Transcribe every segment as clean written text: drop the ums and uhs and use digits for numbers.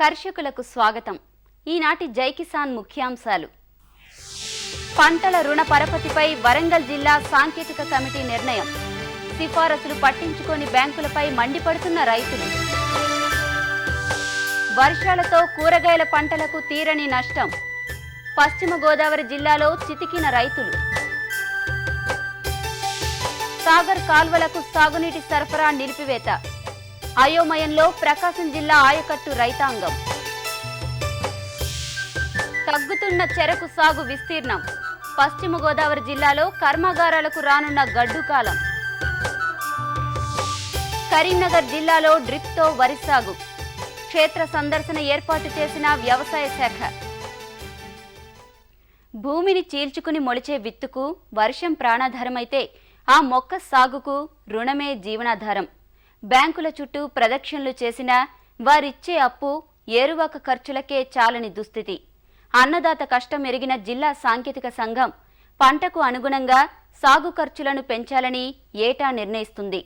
కర్షకులకు స్వాగతం. ఈనాటి జై కిసాన్ ముఖ్యాంశాలు. పంటల రుణ పరపతిపై వరంగల్ జిల్లా సాంకేతిక కమిటీ నిర్ణయం. సిఫారసులు పట్టించుకొని బ్యాంకులపై మండిపడుతున్న రైతులు. వర్షాలతో కూరగాయల పంటలకు తీరని నష్టం. పశ్చిమ గోదావరి జిల్లాలో చితికిన రైతులు. సాగర్ కాల్వలకు సాగునీటి సరఫరా నిలిపివేత. అయోమయంలో ప్రకాశం జిల్లా ఆయకట్టు రైతాంగం. తగ్గుతున్న చెరకు సాగు విస్తీర్ణం. పశ్చిమ గోదావరి జిల్లాలో కర్మాగారాలకు రానున్న గడ్డు కాలం. కరీంనగర్ జిల్లాలో డ్రిప్తో వరి సాగు. క్షేత్ర సందర్శన ఏర్పాటు చేసిన వ్యవసాయ శాఖ. భూమిని చీల్చుకుని మొలిచే విత్తుకు వర్షం ప్రాణాధారమైతే ఆ మొక్క సాగుకు రుణమే జీవనాధారం. బ్యాంకుల చుట్టూ ప్రదక్షిణలు చేసినా వారిచ్చే అప్పు ఏరువాక ఖర్చులకే చాలని దుస్థితి. అన్నదాత కష్టం ఎరిగిన జిల్లా సాంకేతిక సంఘం పంటకు అనుగుణంగా సాగు ఖర్చులను పెంచాలని ఏటా నిర్ణయిస్తుంది.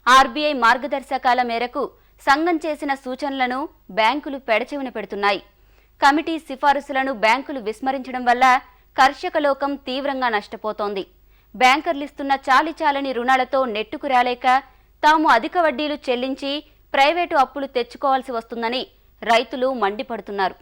ఆర్బీఐ మార్గదర్శకాల మేరకు సంఘం చేసిన సూచనలను బ్యాంకులు పెడచెవిన పెడుతున్నాయి. కమిటీ సిఫారసులను బ్యాంకులు విస్మరించడం వల్ల కర్షక లోకం తీవ్రంగా నష్టపోతోంది. బ్యాంకర్లిస్తున్న చాలిచాలని రుణాలతో నెట్టుకు రాలేక తాము అధిక వడ్డీలు చెల్లించి ప్రైవేటు అప్పులు తెచ్చుకోవాల్సి వస్తుందని రైతులు మండిపడుతున్నారు.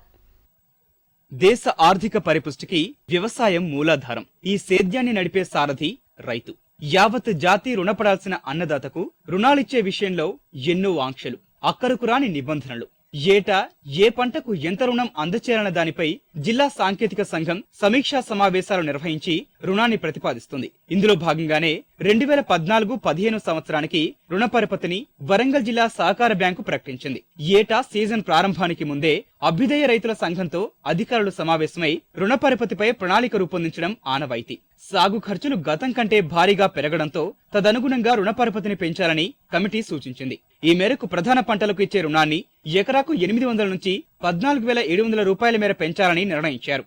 దేశ ఆర్థిక పరిపుష్టికి వ్యవసాయం మూలాధారం. ఈ సేద్యాన్ని నడిపే సారథి రైతు. యావత్ జాతి రుణపడాల్సిన అన్నదాతకు రుణాలిచ్చే విషయంలో ఎన్నో ఆంక్షలు, అక్కరకు రాని నిబంధనలు. ఏటా ఏ పంటకు ఎంత రుణం అందచేయాలన్న దానిపై జిల్లా సాంకేతిక సంఘం సమీక్షా సమావేశాలు నిర్వహించి రుణాన్ని ప్రతిపాదిస్తుంది. ఇందులో భాగంగానే 2014-15 సంవత్సరానికి రుణ పరపతిని వరంగల్ జిల్లా సహకార బ్యాంకు ప్రకటించింది. ఏటా సీజన్ ప్రారంభానికి ముందే అభ్యుదయ రైతుల సంఘంతో అధికారులు సమావేశమై రుణ పరపతిపై ప్రణాళిక రూపొందించడం ఆనవాయితీ. సాగు ఖర్చులు గతం కంటే భారీగా పెరగడంతో తదనుగుణంగా రుణ పరపతిని పెంచాలని కమిటీ సూచించింది. ఈ మేరకు ప్రధాన పంటలకు ఇచ్చే రుణాన్ని ఎకరాకు 800 నుంచి 14,700 రూపాయల మేర పెంచాలని నిర్ణయించారు.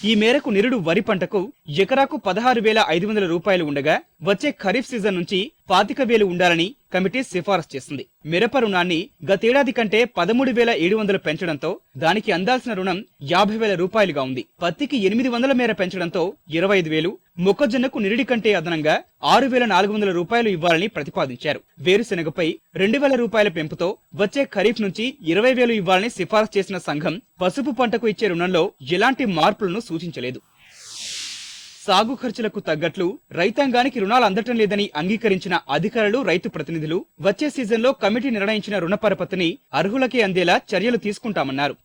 ఈ మేరకు నిరుడు వరి పంటకు ఎకరాకు 16,500 రూపాయలు ఉండగా వచ్చే ఖరీఫ్ సీజన్ నుంచి 25,000 ఉండాలని కమిటీ సిఫారసు చేసింది. మిరప రుణాన్ని గతేడాది కంటే 13,700 పెంచడంతో దానికి అందాల్సిన రుణం 50,000 రూపాయలుగా ఉంది. పత్తికి 800 మేర పెంచడంతో 25,000, మొక్కజొన్నకు నిరుడి కంటే అదనంగా 6,400 రూపాయలు ఇవ్వాలని ప్రతిపాదించారు. వేరుశెనగపై 2,000 రూపాయల పెంపుతో వచ్చే ఖరీఫ్ నుంచి 20,000 ఇవ్వాలని సిఫారసు చేసిన సంఘం పసుపు పంటకు ఇచ్చే రుణంలో ఎలాంటి మార్పులను సూచించలేదు. సాగు ఖర్చులకు తగ్గట్లు రైతాంగానికి రుణాలు అందటం లేదని అంగీకరించిన అధికారులు, రైతు ప్రతినిధులు వచ్చే సీజన్లో కమిటీ నిర్ణయించిన రుణ పరపతిని అర్హులకే అందేలా చర్యలు తీసుకుంటామన్నారు.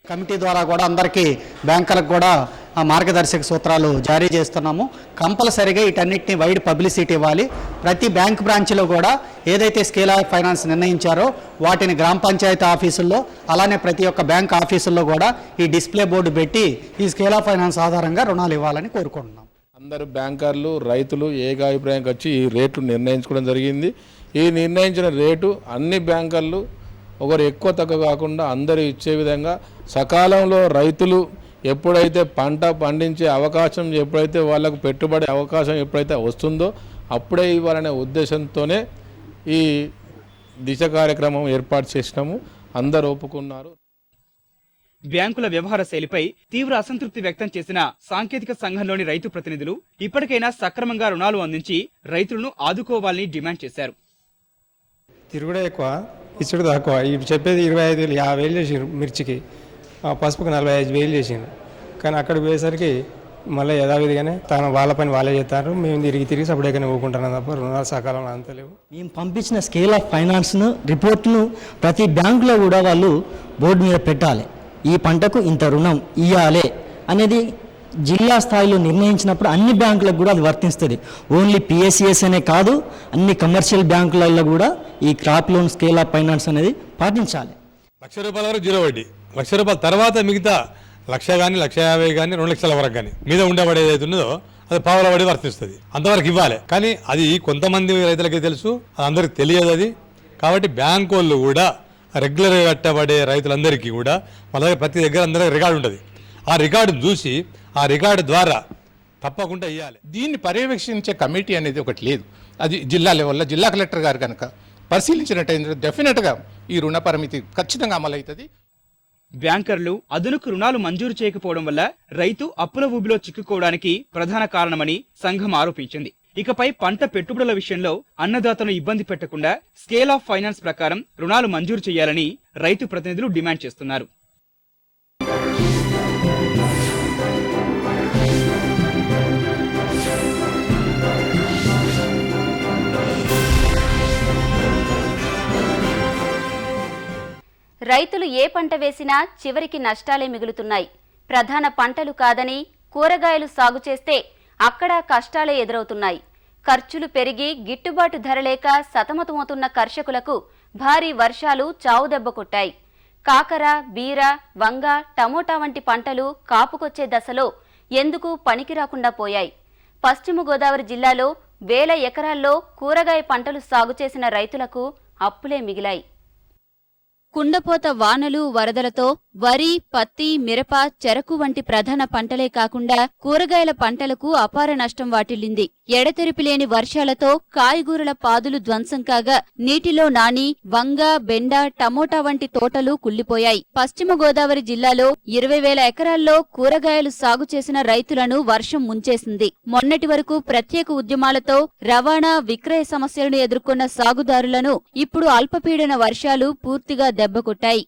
కమిటీ ద్వారా కూడా అందరికీ బ్యాంకులకు కూడా మార్గదర్శక సూత్రాలు జారీ చేస్తున్నాము. కంపల్సరీగా వీటన్నిటిని వైడ్ పబ్లిసిటీ ఇవ్వాలి. ప్రతి బ్యాంక్ బ్రాంచ్లో కూడా ఏదైతే స్కేల్ ఆఫ్ ఫైనాన్స్ నిర్ణయించారో వాటిని గ్రామ పంచాయతీ ఆఫీసుల్లో, అలానే ప్రతి ఒక్క బ్యాంక్ ఆఫీసుల్లో కూడా ఈ డిస్ప్లే బోర్డు పెట్టి ఈ స్కేల్ ఆఫ్ ఫైనాన్స్ ఆధారంగా రుణాలు ఇవ్వాలని కోరుకుంటున్నాం. అందరు బ్యాంకర్లు, రైతులు ఏకాభిప్రాయంకి వచ్చి ఈ రేటు నిర్ణయించుకోవడం జరిగింది. ఈ నిర్ణయించిన రేటు అన్ని బ్యాంకర్లు ఒకరు ఎక్కువ తక్కువ కాకుండా అందరూ ఇచ్చే విధంగా సకాలంలో రైతులు ఎప్పుడైతే పంట పండించే అవకాశం, ఎప్పుడైతే వాళ్ళకు పెట్టుబడి అవకాశం ఎప్పుడైతే వస్తుందో అప్పుడే ఇవ్వాలనే ఉద్దేశంతోనే ఈ దిశ కార్యక్రమం ఏర్పాటు చేసినాము. అందరూ ఒప్పుకున్నారు. బ్యాంకుల వ్యవహార శైలిపై తీవ్ర అసంతృప్తి వ్యక్తం చేసిన సాంకేతిక సంఘంలోని రైతు ప్రతినిధులు ఇప్పటికైనా సక్రమంగా రుణాలు అందించి రైతులను ఆదుకోవాలని డిమాండ్ చేశారు. తిరుగుడే ఎక్కువ, ఇచ్చుడు తక్కువ. చెప్పేది 25,000, 50,000 చేసారు మిర్చికి, పసుపుకి 45,000 చేసిండ్రు. కానీ అక్కడికి పోయేసరికి మళ్ళీ యథావిధిగానే వాళ్ళ పని వాళ్ళే చేస్తారు. మేము తిరిగి సపరేట్గానే ఊకుంటున్నాం తప్ప రుణాలు సకాలంలో అంతలేవు. మేము పంపించిన స్కేల్ ఆఫ్ ఫైనాన్స్ను రిపోర్ట్ను ప్రతి బ్యాంకులో కూడా వాళ్ళు బోర్డు మీద పెట్టాలి. ఈ పంటకు ఇంత రుణం ఇవ్వాలి అనేది జిల్లా స్థాయిలో నిర్ణయించినప్పుడు అన్ని బ్యాంకులకు కూడా అది వర్తిస్తుంది. ఓన్లీ పిఎస్సిఎస్ అనే కాదు, అన్ని కమర్షియల్ బ్యాంకులలో కూడా ఈ crop loan scale of finance అనేది పాటించాలి. ₹1,00,000 వరకు జీరో వడ్డీ, ₹1,00,000 తర్వాత మిగతా 1,00,000 కానీ 1,50,000 కానీ 2,00,000 వరకు కానీ మీద ఉండబడి ఏదైతే ఉన్నదో అది పావుల వడ్డీ వర్తిస్తుంది. అంతవరకు ఇవ్వాలి. కానీ అది కొంతమంది రైతులకే తెలుసు, అది అందరికి తెలియదు. అది కాబట్టి బ్యాంకు వాళ్ళు కూడా రెగ్యులర్గా కట్టబడే రైతులందరికీ కూడా మన దగ్గర ప్రతి దగ్గర అందరికీ రికార్డు ఉంటుంది. ఆ రికార్డును చూసి ఆ రికార్డు ద్వారా తప్పకుండా ఇవ్వాలి. దీన్ని పర్యవేక్షించే కమిటీ అనేది ఒకటి లేదు. అది జిల్లా లెవెల్లో జిల్లా కలెక్టర్ గారు కనుక పరిశీలించినట్టయితే డెఫినెట్గా ఈ రుణ పరిమితి ఖచ్చితంగా అమలవుతుంది. బ్యాంకర్లు అదనపు రుణాలు మంజూరు చేయకపోవడం వల్ల రైతు అప్పుల ఊబిలో చిక్కుకోవడానికి ప్రధాన కారణమని సంఘం ఆరోపించింది. ఇకపై పంట పెట్టుబడుల విషయంలో అన్నదాతను ఇబ్బంది పెట్టకుండా స్కేల్ ఆఫ్ ఫైనాన్స్ ప్రకారం రుణాలు మంజూరు చేయాలని రైతు ప్రతినిధులు డిమాండ్ చేస్తున్నారు. రైతులు ఏ పంట వేసినా చివరికి నష్టాలే మిగులుతున్నాయి. ప్రధాన పంటలు కాదని కూరగాయలు సాగు చేస్తే అక్కడ కష్టాలే ఎదురవుతున్నాయి. ఖర్చులు పెరిగి గిట్టుబాటు ధర లేక సతమతమవుతున్న కర్షకులకు భారీ వర్షాలు చావుదెబ్బ కొట్టాయి. కాకర, బీర, వంగ, టమోటా వంటి పంటలు కాపుకొచ్చే దశలో ఎందుకు పనికి రాకుండా పోయాయి. పశ్చిమ గోదావరి జిల్లాలో వేల ఎకరాల్లో కూరగాయ పంటలు సాగు చేసిన రైతులకు అప్పులే మిగిలాయి. కుండపోత వానలు, వరదలతో వరి, పత్తి, మిరప, చెరకు వంటి ప్రధాన పంటలే కాకుండా కూరగాయల పంటలకు అపార నష్టం వాటిల్లింది. ఎడతెరిపి లేని వర్షాలతో కాయగూరల పాదులు ధ్వంసం కాగా నీటిలో నాని వంగ, బెండ, టమోటా వంటి తోటలు కుళ్లిపోయాయి. పశ్చిమ గోదావరి జిల్లాలో 20,000 ఎకరాల్లో కూరగాయలు సాగు చేసిన రైతులను వర్షం ముంచేసింది. మొన్నటి వరకు ప్రత్యేక ఉద్యమాలతో రవాణా, విక్రయ సమస్యలను ఎదుర్కొన్న సాగుదారులను ఇప్పుడు అల్పపీడన వర్షాలు పూర్తిగా దెబ్బకొట్టాయి.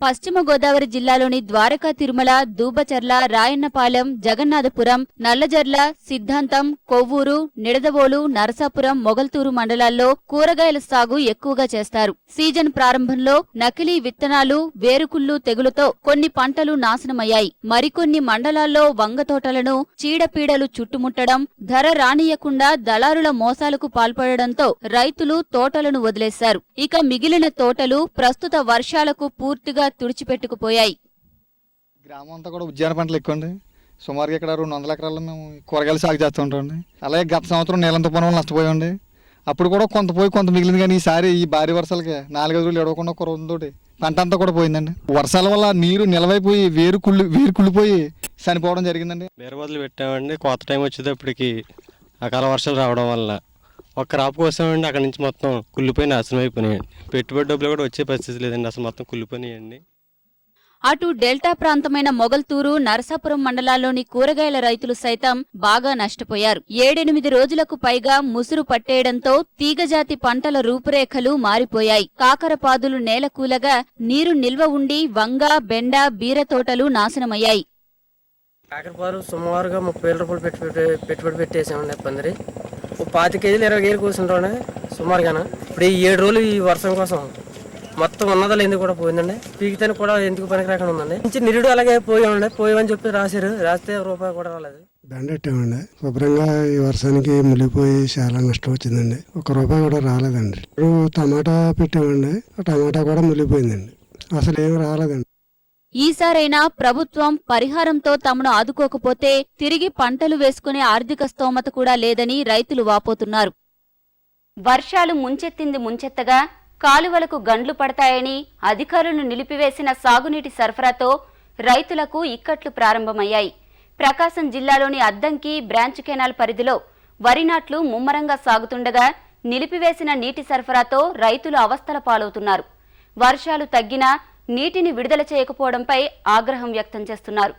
పశ్చిమ గోదావరి జిల్లాలోని ద్వారకా తిరుమల, దూబచర్ల, రాయన్నపాలెం, జగన్నాథపురం, నల్లజర్ల, సిద్ధాంతం, కొవ్వూరు, నిడదవోలు, నరసాపురం, మొగల్తూరు మండలాల్లో కూరగాయల సాగు ఎక్కువగా చేస్తారు. సీజన్ ప్రారంభంలో నకిలీ విత్తనాలు, వేరుకుళ్ళు తెగులుతో కొన్ని పంటలు నాశనమయ్యాయి. మరికొన్ని మండలాల్లో వంగ తోటలను చీడపీడలు చుట్టుముట్టడం, ధర రానియకుండా దళారుల మోసాలకు పాల్పడడంతో రైతులు తోటలను వదిలేశారు. ఇక మిగిలిన తోటలు ప్రస్తుత వర్షాలకు పూర్తిగా తుడిచిపెట్టుకుపోయాయి. గ్రామం అంతా కూడా ఉద్యాన పంటలు ఎక్కువ అండి. సుమారుగా ఇక్కడ 200 ఎకరాల్లో మేము కూరగాయలు సాగు చేస్తూ ఉంటామండి. అలాగే గత సంవత్సరం నీళ్ళంత పని వల్ల నష్టపోయామండి. అప్పుడు కూడా కొంత పోయి కొంత మిగిలింది, కానీ ఈసారి ఈ భారీ వర్షాలకి 4-5 రోజులు ఎడవకుండా ఒక రోజుతోటి పంట అంతా కూడా పోయిందండి. వర్షాల వల్ల నీరు నిలవైపోయి వేరు కుళ్ళిపోయి చనిపోవడం జరిగిందండి. బీర బదులు పెట్టామండి. కొత్త టైం వచ్చేటప్పటికి అకాల వర్షాలు రావడం వల్ల ఒక క్రాప్ కోసామండి. అక్కడ నుంచి మొత్తం కుళ్ళిపోయి నాశనం అయిపోయినాయండి. పెట్టుబడి డబ్బులు కూడా వచ్చే పరిస్థితి లేదండి, అసలు మొత్తం కుళ్ళిపోయినాయండి. అటు డెల్టా ప్రాంతమైన మొగల్తూరు, నరసాపురం మండలాల్లోని కూరగాయల రైతులు సైతం బాగా నష్టపోయారు. 7-8 రోజులకు పైగా ముసురు పట్టేయడంతో తీగజాతి పంటల రూపురేఖలు మారిపోయాయి. కాకరపాదులు నేలకూలగా నీరు నిల్వ ఉండి వంగ, బెండ, బీర తోటలు నాశనమయ్యాయి. కాకరపాదు సుమారుగా 30,000 రూపాయలు పెట్టుబడి పెట్టేసామండి. పందిరి 25 కేజీలు 20 కేజీలు కూర్చుంటామండి సుమారుగానా. ఇప్పుడు ఈ 7 రోజులు ఈ వర్షం కోసం మొత్తం ఉన్నదాలు ఎందుకు కూడా పోయిందండి. పీకితేనే కూడా ఎందుకు పనికి రాకుండా ఉందండి. నుంచి నిరుడు అలాగే పోయామని చెప్పి రాశారు. రాస్తే రూపాయి కూడా రాలేదు. దండెట్టామండి. శుభ్రంగా ఈ వర్షానికి మునిగిపోయి చాలా నష్టం వచ్చిందండి. 1 రూపాయి కూడా రాలేదండి. టమాటా పెట్టామండి, టమాటా కూడా మునిగిపోయిందండి. అసలు ఏమి రాలేదండి. ఈసారైనా ప్రభుత్వం పరిహారంతో తమను ఆదుకోకపోతే తిరిగి పంటలు వేసుకునే ఆర్థిక స్తోమత కూడా లేదని రైతులు వాపోతున్నారు. వర్షాలు ముంచెత్తగా కాలువలకు గండ్లు పడతాయని అధికారులను నిలిపివేసిన సాగునీటి సరఫరాతో రైతులకు ఇక్కట్లు ప్రారంభమయ్యాయి. ప్రకాశం జిల్లాలోని అద్దంకి బ్రాంచ్ కెనాల్ పరిధిలో వరి నాట్లు ముమ్మరంగా సాగుతుండగా నిలిపివేసిన నీటి సరఫరాతో రైతులు అవస్థల పాలవుతున్నారు. వర్షాలు తగ్గినా నీటిని విడుదల చేయకపోవడంపై ఆగ్రహం వ్యక్తం చేస్తున్నారు.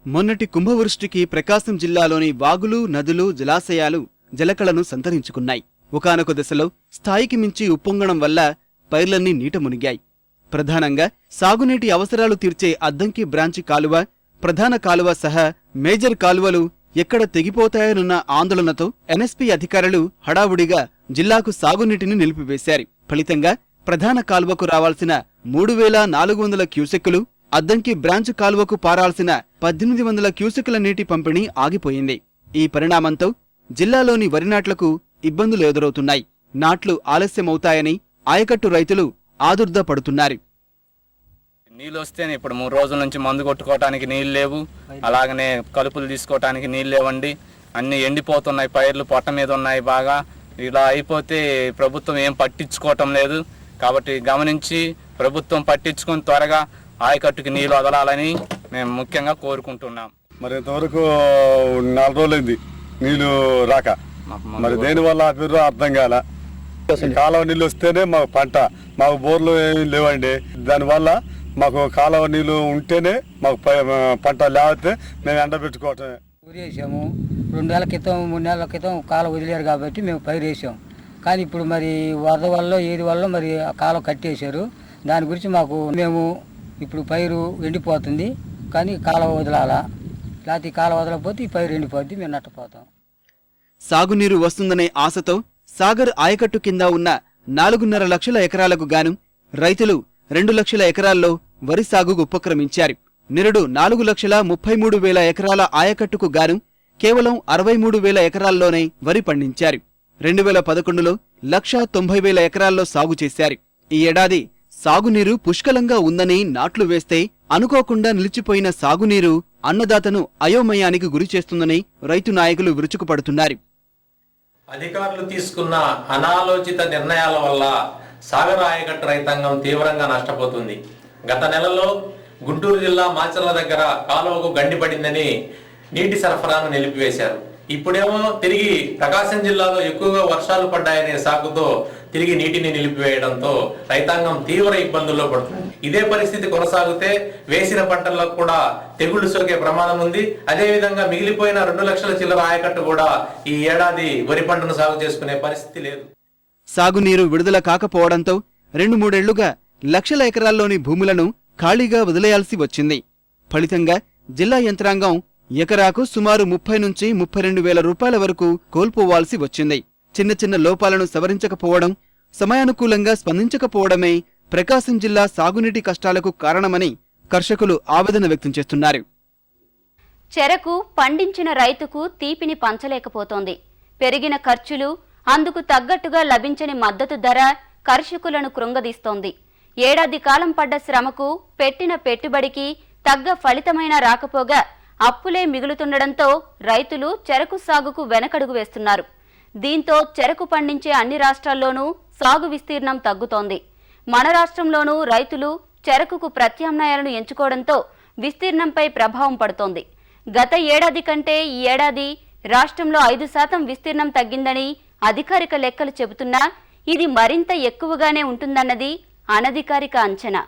మొన్నటి కుంభవృష్టికి ప్రకాశం జిల్లాలోని వాగులు, నదులు, జలాశయాలు జలకళను సంతరించుకున్నాయి. ఒకానొక దశలో స్థాయికి మించి ఉప్పొంగడం వల్ల పైర్లన్నీ నీట మునిగాయి. ప్రధానంగా సాగునీటి అవసరాలు తీర్చే అద్దంకి బ్రాంచి కాలువ, ప్రధాన కాలువ సహా మేజర్ కాలువలు ఎక్కడ తెగిపోతాయనున్న ఆందోళనతో ఎన్ఎస్పీ అధికారులు హడావుడిగా జిల్లాకు సాగునీటిని నిలిపివేశారు. ఫలితంగా ప్రధాన కాలువకు రావాల్సిన 3,400 క్యూసెక్కులు, అద్దంకి బ్రాంచ్ కాలువకు పారాల్సిన 1,800 క్యూసెక్కుల నీటి పంపిణీ ఆగిపోయింది. ఈ పరిణామంతో జిల్లాలోని వరి నాట్లకు ఇబ్బందులు ఎదురవుతున్నాయి. నాట్లు ఆలస్యమవుతాయని ఆయకట్టు రైతులు ఆదుర్దా పడుతున్నారు. నీళ్ళు వస్తేనే ఇప్పుడు 3 రోజుల నుంచి మందు కొట్టుకోవటానికి నీళ్ళు లేవు, అలాగనే కలుపులు తీసుకోవటానికి నీళ్ళు లేవండి. అన్నీ ఎండిపోతున్నాయి, పైర్లు పొట్ట మీద ఉన్నాయి బాగా. ఇలా అయిపోతే ప్రభుత్వం ఏం పట్టించుకోవటం లేదు. కాబట్టి గమనించి ప్రభుత్వం పట్టించుకొని త్వరగా ఆయకట్టుకి నీళ్ళు వదలాలని మేము ముఖ్యంగా కోరుకుంటున్నాం. మరి ఇంతవరకు 4 రోజులైంది నీళ్ళు రాక, మరి దేనివల్ల ఆపిర్రో అర్థం కాల. కాలువ నీళ్ళు వస్తేనే మాకు పంట, మాకు బోర్లు ఏమి లేవండి. దానివల్ల మాకు కాలువ నీళ్ళు ఉంటేనే మాకు పంట, లేకపోతే మేము ఎండబెట్టుకోవటమే. ఊరేసాము 2 నెలల క్రితం 3 నెలల క్రితం కాలువ వదిలేరు కాబట్టి మేము పైరు వేసాం. కానీ ఇప్పుడు మరి వరద వల్ల ఏది వల్ల మరి ఆ కాలువ కట్టేశారు. దాని గురించి మేము ఇప్పుడు పైరు ఎండిపోతుంది. కానీ కాలువ వదలాలా, లేకపోతే ఈ కాలువ వదలకపోతే ఈ పైరు ఎండిపోద్ది, మేము నట్టపోతాం. సాగునీరు వస్తుందనే ఆశతో సాగర్ ఆయకట్టు కింద ఉన్న 4.5 లక్షల ఎకరాలకు గాను రైతులు 2 లక్షల ఎకరాల్లో వరి సాగుకు ఉపక్రమించారు. నిరుడు 4,33,000 ఎకరాల ఆయకట్టుకు గాను కేవలం 63,000 ఎకరాల్లోనే వరి పండించారు. 2011లో 1,90,000 ఎకరాల్లో సాగు చేశారు. ఈ ఏడాది సాగునీరు పుష్కలంగా ఉందని నాట్లు వేస్తే అనుకోకుండా నిలిచిపోయిన సాగునీరు అన్నదాతను అయోమయానికి గురి చేస్తుందని రైతు నాయకులు విరుచుకుపడుతున్నారు. అధికారులు తీసుకున్న అనాలోచిత నిర్ణయాల వల్ల సాగర్ ఆయకట్టు రైతాంగం తీవ్రంగా నష్టపోతుంది. గత నెలలో గుంటూరు జిల్లా మాచర్ల దగ్గర కాలువకు గండిపడిందని నీటి సరఫరాను నిలిపివేశారు. ఇప్పుడేమో తిరిగి ప్రకాశం జిల్లాలో ఎక్కువగా వర్షాలు పడ్డాయనే సాకుతో తిరిగి నీటిని నిలిపివేయడంతో రైతాంగం తీవ్ర ఇబ్బందుల్లో పడుతుంది. ఇదే పరిస్థితి కొనసాగితే వేసిన పంటల్లో కూడా తెగుళ్లు సోకే ప్రమాదం ఉంది. అదేవిధంగా మిగిలిపోయిన 2 లక్షల చిల్లర ఆయకట్టు కూడా ఈ ఏడాది వరి పంటను సాగు చేసుకునే పరిస్థితి లేదు. సాగునీరు విడుదల కాకపోవడంతో 2-3 ఏళ్లుగా లక్షల ఎకరాల్లోని భూములను ఖాళీగా వదిలేయాల్సి వచ్చింది. ఫలితంగా జిల్లా యంత్రాంగం ఎకరాకు సుమారు 30 నుంచి 32 వేల రూపాయల వరకు కోల్పోవాల్సి వచ్చింది. చిన్న చిన్న లోపాలను సవరించకపోవడం, సమయానుకూలంగా స్పందించకపోవడమే ప్రకాశం జిల్లా సాగునీటి కష్టాలకు కారణమని కర్షకులు ఆవేదన వ్యక్తం చేస్తున్నారు. చెరకు పండించిన రైతుకు తీపిని పంచలేకపోతోంది. పెరిగిన ఖర్చులు, అందుకు తగ్గట్టుగా లభించని మద్దతు ధర కర్షకులను కృంగదీస్తోంది. ఏడాది కాలం పడ్డ శ్రమకు, పెట్టిన పెట్టుబడికి తగ్గ ఫలితమైనా రాకపోగా అప్పులే మిగులుతుండడంతో రైతులు చెరకు సాగుకు వెనకడుగు వేస్తున్నారు. దీంతో చెరకు పండించే అన్ని రాష్ట్రాల్లోనూ సాగు విస్తీర్ణం తగ్గుతోంది. మన రాష్ట్రంలోనూ రైతులు చెరకుకు ప్రత్యామ్నాయాలను ఎంచుకోవడంతో విస్తీర్ణంపై ప్రభావం పడుతోంది. గత ఏడాది కంటే ఈ ఏడాది రాష్ట్రంలో 5% విస్తీర్ణం తగ్గిందని అధికారిక లెక్కలు చెబుతున్నా ఇది మరింత ఎక్కువగానే ఉంటుందన్నది అనధికారిక అంచనా.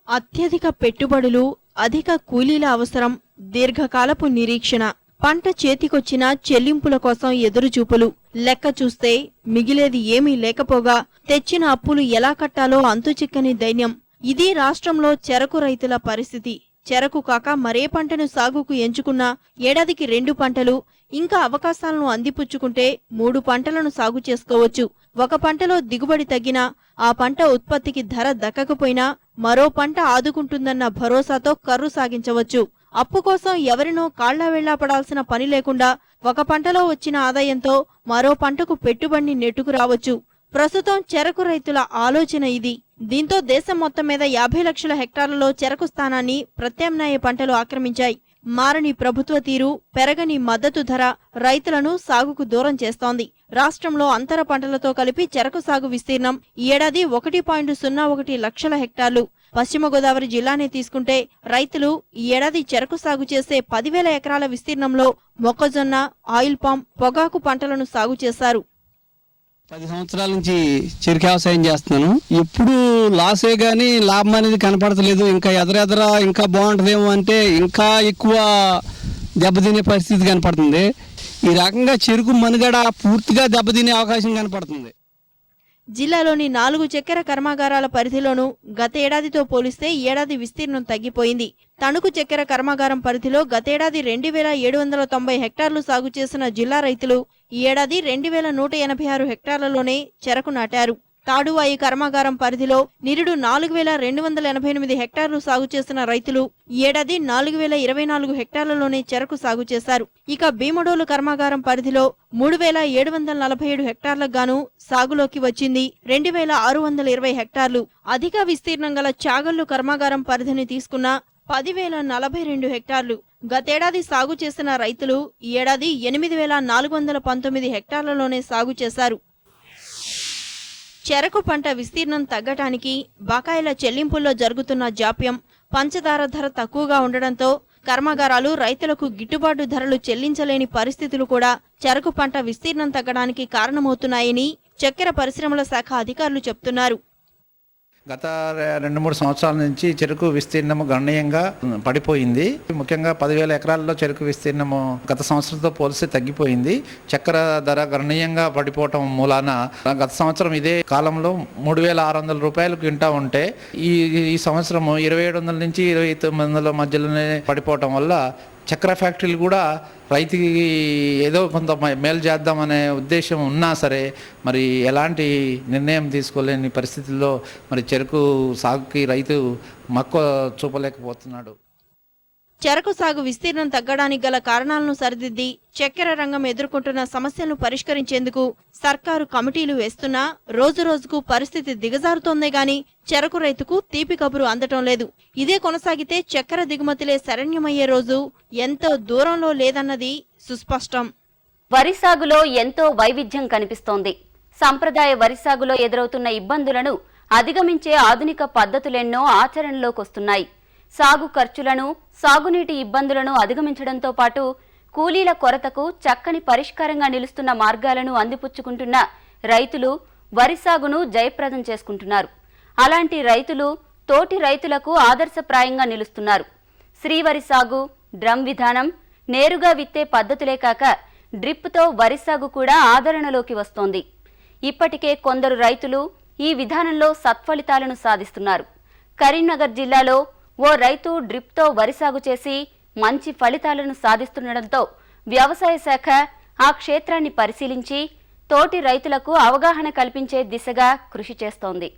అత్యధిక పెట్టుబడులు, అధిక కూలీల అవసరం, దీర్ఘకాలపు నిరీక్షణ, పంట చేతికొచ్చిన చెల్లింపుల కోసం ఎదురుచూపులు, లెక్క చూస్తే మిగిలేది ఏమీ లేకపోగా తెచ్చిన అప్పులు ఎలా కట్టాలో అంతుచిక్కని దైన్యం. ఇది రాష్ట్రంలో చెరకు రైతుల పరిస్థితి. చెరకు కాక మరే పంటను సాగుకు ఎంచుకున్నా ఏడాదికి 2 పంటలు, ఇంకా అవకాశాలను అందిపుచ్చుకుంటే 3 పంటలను సాగు చేసుకోవచ్చు. ఒక పంటలో దిగుబడి తగ్గినా, ఆ పంట ఉత్పత్తికి ధర దక్కకపోయినా మరో పంట ఆదుకుంటుందన్న భరోసాతో కర్రు సాగించవచ్చు. అప్పు కోసం ఎవరినో కాళ్లావేళ్లా పడాల్సిన పని లేకుండా ఒక పంటలో వచ్చిన ఆదాయంతో మరో పంటకు పెట్టుబడిని నెట్టుకురావచ్చు. ప్రస్తుతం చెరకు రైతుల ఆలోచన ఇది. దీంతో దేశం మొత్తం మీద 50 లక్షల హెక్టార్లలో చెరకు స్థానాన్ని ప్రత్యామ్నాయ పంటలు ఆక్రమించాయి. మారని ప్రభుత్వ తీరు, పెరగని మద్దతు ధర రైతులను సాగుకు దూరం చేస్తోంది. రాష్ట్రంలో అంతర పంటలతో కలిపి చెరకు సాగు విస్తీర్ణం ఈ ఏడాది 1.01 లక్షల హెక్టార్లు. పశ్చిమ గోదావరి జిల్లానే తీసుకుంటే రైతులు ఈ ఏడాది చెరకు సాగు చేసే 10,000 ఎకరాల విస్తీర్ణంలో మొక్కజొన్న, ఆయిల్ పామ్, పొగాకు పంటలను సాగు చేశారు. 10 సంవత్సరాల నుంచి చెరుకు వ్యవసాయం చేస్తున్నాను. ఎప్పుడు లాసే గానీ లాభం అనేది కనపడతలేదు. ఇంకా ఎదరెదరా ఇంకా బాగుంటుందేమో అంటే ఇంకా ఎక్కువ దెబ్బతినే పరిస్థితి కనపడుతుంది. ఈ రకంగా చెరుకు మనుగడ పూర్తిగా దెబ్బతినే అవకాశం కనపడుతుంది. జిల్లాలోని 4 చక్కెర కర్మాగారాల పరిధిలోనూ గత ఏడాదితో పోలిస్తే ఈ ఏడాది విస్తీర్ణం తగ్గిపోయింది. తణుకు చక్కెర కర్మాగారం పరిధిలో గతేడాది 2,790 హెక్టార్లు సాగు చేసిన జిల్లా రైతులు ఈ ఏడాది 2,186 హెక్టార్లలోనే చెరకు నాటారు. తాడువాయి కర్మాగారం పరిధిలో నిరుడు 4,288 హెక్టార్లు సాగు చేసిన రైతులు ఈ ఏడాది 4,024 హెక్టార్లలోనే చెరకు సాగు చేశారు. ఇక భీమడోలు కర్మాగారం పరిధిలో 3,747 హెక్టార్లకు గాను సాగులోకి వచ్చింది 2,620 హెక్టార్లు. అధిక విస్తీర్ణం గల చాగల్లు కర్మాగారం పరిధిని తీసుకున్న 10,042 హెక్టార్లు. గతేడాది సాగు చేసిన రైతులు ఈ ఏడాది 8,419 హెక్టార్లలోనే సాగు చేశారు. చెరకు పంట విస్తీర్ణం తగ్గటానికి బకాయిల చెల్లింపుల్లో జరుగుతున్న జాప్యం, పంచదార ధర తక్కువగా ఉండడంతో కర్మాగారాలు రైతులకు గిట్టుబాటు ధరలు చెల్లించలేని పరిస్థితులు కూడా చెరకు పంట విస్తీర్ణం తగ్గడానికి కారణమవుతున్నాయని చక్కెర పరిశ్రమల శాఖ అధికారులు చెప్తున్నారు. గత 2-3 సంవత్సరాల నుంచి చెరుకు విస్తీర్ణము గణనీయంగా పడిపోయింది. ముఖ్యంగా 10,000 ఎకరాల్లో చెరుకు విస్తీర్ణము గత సంవత్సరంతో పోలిస్తే తగ్గిపోయింది. చక్కెర ధర గణనీయంగా పడిపోవటం మూలాన గత సంవత్సరం ఇదే కాలంలో 3,600 రూపాయలు క్వింటా ఉంటే ఈ సంవత్సరం 2,700 నుంచి 2,900 మధ్యలోనే పడిపోవటం వల్ల చక్కెర ఫ్యాక్టరీలు కూడా రైతుకి ఏదో కొంత మేలు చేద్దామనే ఉద్దేశం ఉన్నా సరే మరి ఎలాంటి నిర్ణయం తీసుకోలేని పరిస్థితుల్లో మరి చెరుకు సాగుకి రైతు మక్కువ చూపలేకపోతున్నాడు. చెరకు సాగు విస్తీర్ణం తగ్గడానికి గల కారణాలను సరిదిద్ది చక్కెర రంగం ఎదుర్కొంటున్న సమస్యలను పరిష్కరించేందుకు సర్కారు కమిటీలు వేస్తున్నా రోజురోజుకు పరిస్థితి దిగజారుతోందే గాని చెరకు రైతుకు తీపి కబురు అందటం లేదు. ఇదే కొనసాగితే చక్కెర దిగుమతులే శరణ్యమయ్యే రోజు ఎంతో దూరంలో లేదన్నది సుస్పష్టం. వరి సాగులో ఎంతో వైవిధ్యం కనిపిస్తోంది. సంప్రదాయ వరి సాగులో ఎదురవుతున్న ఇబ్బందులను అధిగమించే ఆధునిక పద్ధతులెన్నో ఆచరణలోకొస్తున్నాయి. సాగు ఖర్చులను, సాగునీటి ఇబ్బందులను అధిగమించడంతో పాటు కూలీల కొరతకు చక్కని పరిష్కారంగా నిలుస్తున్న మార్గాలను అందిపుచ్చుకుంటున్న రైతులు వరి సాగును జయప్రదం చేసుకుంటున్నారు. అలాంటి రైతులు తోటి రైతులకు ఆదర్శప్రాయంగా నిలుస్తున్నారు. శ్రీవరి సాగు, డ్రమ్ విధానం, నేరుగా విత్తే పద్ధతులే కాక డ్రిప్తో వరి సాగు కూడా ఆదరణలోకి వస్తోంది. ఇప్పటికే కొందరు రైతులు ఈ విధానంలో సత్ఫలితాలను సాధిస్తున్నారు. కరీంనగర్ జిల్లాలో ఓ రైతు డ్రిప్తో వరి సాగు చేసి మంచి ఫలితాలను సాధిస్తుండటంతో వ్యవసాయ శాఖ ఆ క్షేత్రాన్ని పరిశీలించి తోటి రైతులకు అవగాహన కల్పించే దిశగా కృషి చేస్తోంది.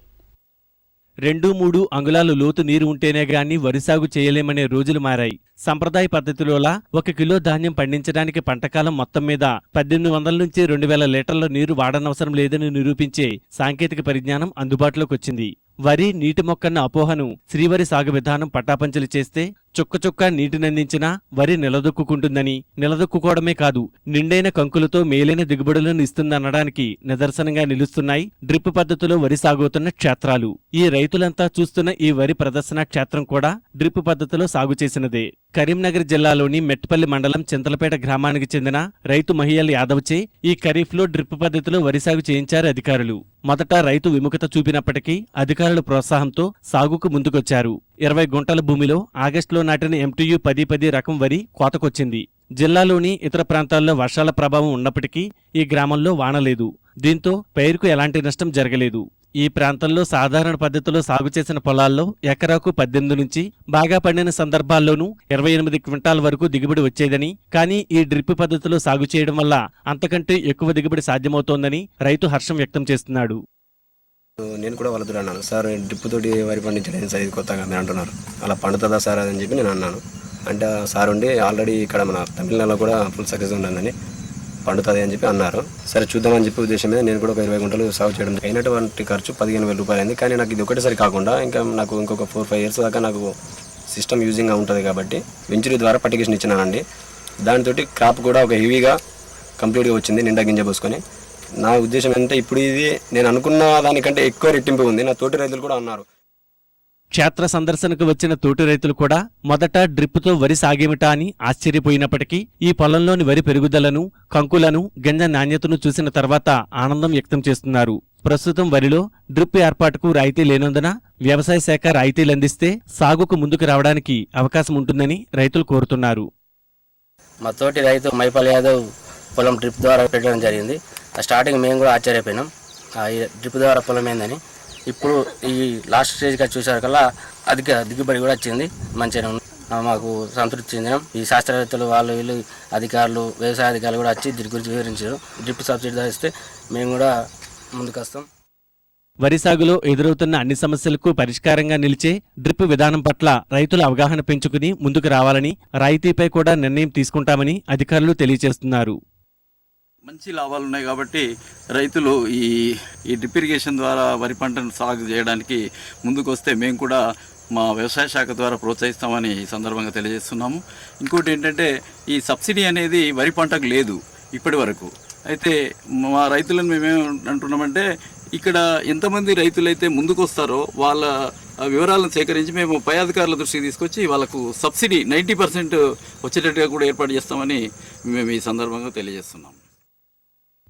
2-3 అంగుళాలు లోతు నీరు ఉంటేనే గాని వరి సాగు చేయలేమనే రోజులు మారాయి. సంప్రదాయ పద్ధతిలోలా 1 కిలో ధాన్యం పండించడానికి పంటకాలం మొత్తం మీద 1,800 నుంచి 2,000 లీటర్ల నీరు వాడనవసరం లేదని నిరూపించే సాంకేతిక పరిజ్ఞానం అందుబాటులోకి వచ్చింది. వరి నీటి మొక్కన్న అపోహను శ్రీవరి సాగు విధానం పటాపంచలు చేస్తే చుక్క చుక్క నీటినందించినా వరి నిలదొక్కుంటుందని, నిలదొక్కుకోవడమే కాదు నిండైన కంకులతో మేలైన దిగుబడులను ఇస్తుందనడానికి నిదర్శనంగా నిలుస్తున్నాయి డ్రిప్ పద్ధతిలో వరి సాగుతున్న క్షేత్రాలు. ఈ రైతులంతా చూస్తున్న ఈ వరి ప్రదర్శన క్షేత్రం కూడా డ్రిప్ పద్ధతిలో సాగు చేసినదే. కరీంనగర్ జిల్లాలోని మెట్పల్లి మండలం చింతలపేట గ్రామానికి చెందిన రైతు మహియల్ యాదవ్చే ఈ ఖరీఫ్లో డ్రిప్ పద్ధతిలో వరి సాగు చేయించారు అధికారులు. మొదట రైతు విముఖత చూపినప్పటికీ అధికారుల ప్రోత్సాహంతో సాగుకు ముందుకొచ్చారు. 20 గుంటల భూమిలో ఆగస్టులో నాటిన MTU 10-10 రకం వరి కోతకొచ్చింది. జిల్లాలోని ఇతర ప్రాంతాల్లో వర్షాల ప్రభావం ఉన్నప్పటికీ ఈ గ్రామంలో వానలేదు. దీంతో పైరుకు ఎలాంటి నష్టం జరగలేదు. ఈ ప్రాంతంలో సాధారణ పద్ధతిలో సాగు చేసిన పొలాల్లో ఎకరాకు 18 నుంచి బాగా పండిన సందర్భాల్లోనూ 28 క్వింటాల వరకు దిగుబడి వచ్చేదని, కానీ ఈ డ్రిప్ పద్ధతిలో సాగు చేయడం వల్ల అంతకంటే ఎక్కువ దిగుబడి సాధ్యమవుతోందని రైతు హర్షం వ్యక్తం చేస్తున్నాడు. నేను కూడా వాళ్ళతో అన్నాను, సార్ డ్రిప్ తోటి వరి పండించలేదు సార్, ఇది కొత్తగా మీరు అంటున్నారు, అలా పండుతుందా సార్ అని చెప్పి నేను అన్నాను. అంటే సార్ ఉండి ఆల్రెడీ ఇక్కడ మన తమిళనాడులో కూడా ఫుల్ సక్సెస్ ఉంటుందని, పండుతుంది అని చెప్పి అన్నారు. సరే చూద్దామని చెప్పి ఉద్దేశం మీద నేను కూడా ఒక 20 గుంటలు సాగు చేయడం అయినటువంటి ఖర్చు 15,000 రూపాయలు అయింది. కానీ నాకు ఇది ఒకటేసారి కాకుండా ఇంకా నాకు ఇంకొక 4-5 ఇయర్స్ దాకా నాకు సిస్టమ్ యూజింగ్గా ఉంటుంది కాబట్టి వెంచరీ ద్వారా పర్టికేషన్ ఇచ్చినానండి. దానితో క్రాప్ కూడా ఒక హెవీగా కంప్లీట్గా వచ్చింది, నిండా గింజ పోసుకొని. నా ఉద్దేశం ఏంటంటే ఇప్పుడు ఇది నేను అనుకున్న దానికంటే ఎక్కువ రెట్టింపు ఉంది. నా తోటి రైతులు కూడా అన్నారు. క్షేత్ర సందర్శనకు వచ్చిన తోటి రైతులు కూడా మొదట డ్రిప్తో వరి సాగేమిటా అని ఆశ్చర్యపోయినప్పటికీ ఈ పొలంలోని వరి పెరుగుదలను, కంకులను, గింజ నాణ్యతను చూసిన తర్వాత ఆనందం వ్యక్తం చేస్తున్నారు. ప్రస్తుతం వరిలో డ్రిప్ ఏర్పాటుకు రాయితీ లేనందున వ్యవసాయ శాఖ రాయితీలందిస్తే సాగుకు ముందుకు రావడానికి అవకాశం ఉంటుందని రైతులు కోరుతున్నారు. మా తోటి రైతు మైపాల్ యాదవ్ పొలం డ్రిప్ ద్వారా పెట్టడం జరిగింది. స్టార్టింగ్ మేము కూడా ఆశ్చర్యపోయినాం, ఈ డ్రిప్ ద్వారా పొలం ఏందని. ఇప్పుడు ఈ లాస్ట్ స్టేజ్గా చూసాకల్లా అధిక దిగుబడి కూడా వచ్చింది, మంచిగా మాకు సంతృప్తి చెందినాం. ఈ శాస్త్రవేత్తలు వాళ్ళు వీళ్ళు అధికారులు, వ్యవసాయ అధికారులు కూడా వచ్చి దీని గురించి వివరించారు. డ్రిప్ సబ్సిడీ ఇస్తే మేము కూడా ముందుకు వస్తాం. వరి సాగులో ఎదురవుతున్న అన్ని సమస్యలకు పరిష్కారంగా నిలిచే డ్రిప్ విధానం పట్ల రైతుల అవగాహన పెంచుకుని ముందుకు రావాలని, రాయితీపై కూడా నిర్ణయం తీసుకుంటామని అధికారులు తెలియజేస్తున్నారు. మంచి లాభాలు ఉన్నాయి కాబట్టి రైతులు ఈ డ్రిప్ ఇరిగేషన్ ద్వారా వరి పంటను సాగు చేయడానికి ముందుకు వస్తే మేము కూడా మా వ్యవసాయ శాఖ ద్వారా ప్రోత్సహిస్తామని ఈ సందర్భంగా తెలియజేస్తున్నాము. ఇంకోటి ఏంటంటే ఈ సబ్సిడీ అనేది వరి పంటకు లేదు ఇప్పటి వరకు. అయితే మా రైతులను మేమేం అంటున్నామంటే ఇక్కడ ఎంతమంది రైతులైతే ముందుకు వస్తారో వాళ్ళ వివరాలను సేకరించి మేము పై అధికారుల దృష్టికి తీసుకొచ్చి వాళ్ళకు సబ్సిడీ 90% వచ్చేటట్టుగా కూడా ఏర్పాటు చేస్తామని మేము ఈ సందర్భంగా తెలియజేస్తున్నాం.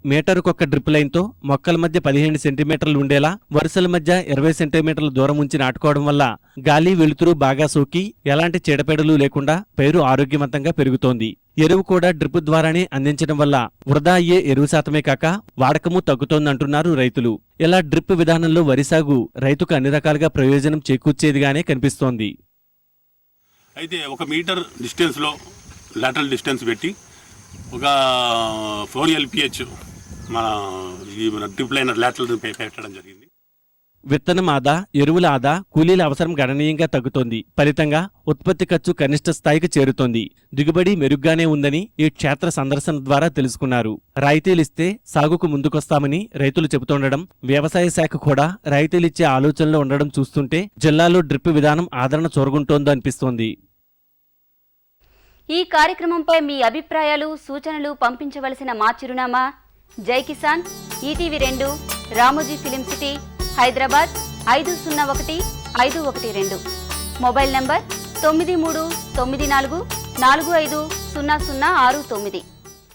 మీటరుకొక్క డ్రిప్ లైన్తో మొక్కల మధ్య 15 సెంటీమీటర్లు ఉండేలా వరుసల మధ్య 20 సెంటీమీటర్ల దూరం ఉంచి నాటుకోవడం వల్ల గాలి వెలుతురు బాగా సోకి ఎలాంటి చీడపీడలు లేకుండా పైరు ఆరోగ్యవంతంగా పెరుగుతోంది. ఎరువు కూడా డ్రిప్ ద్వారానే అందించడం వల్ల వృధా అయ్యే ఎరువు శాతమే కాక వాడకము తగ్గుతోందంటున్నారు రైతులు. ఇలా డ్రిప్ విధానంలో వరి సాగు రైతుకు అన్ని రకాలుగా ప్రయోజనం చేకూర్చేదిగానే కనిపిస్తోంది. అయితే 1 మీటర్ డిస్టెన్స్లో లాటరల్ డిస్టెన్స్ పెట్టి ఒక 4 LPH మన డ్రిప్ లైనర్ లాటరల్ పెట్టడం జరిగింది. విత్తనం ఆదా, ఎరువుల ఆదా, కూలీల అవసరం గణనీయంగా తగ్గుతోంది. ఫలితంగా ఉత్పత్తి ఖర్చు కనిష్ట స్థాయికి చేరుతోంది. దిగుబడి మెరుగ్గానే ఉందని ఈ క్షేత్ర సందర్శన ద్వారా తెలుసుకున్నారు. రాయితీలిస్తే సాగుకు ముందుకొస్తామని రైతులు చెబుతుండడం, వ్యవసాయ శాఖ కూడా రాయితీలిచ్చే ఆలోచనలో ఉండడం చూస్తుంటే జిల్లాలో డ్రిప్ విధానం ఆదరణ చొరగుంటోందో అనిపిస్తోంది. ఈ కార్యక్రమంపై మీ అభిప్రాయాలు, సూచనలు పంపించవలసిన మా చిరునామా జై Kisan, ETV 2, Ramoji film city, Hyderabad 501512. Mobile number 9394450069.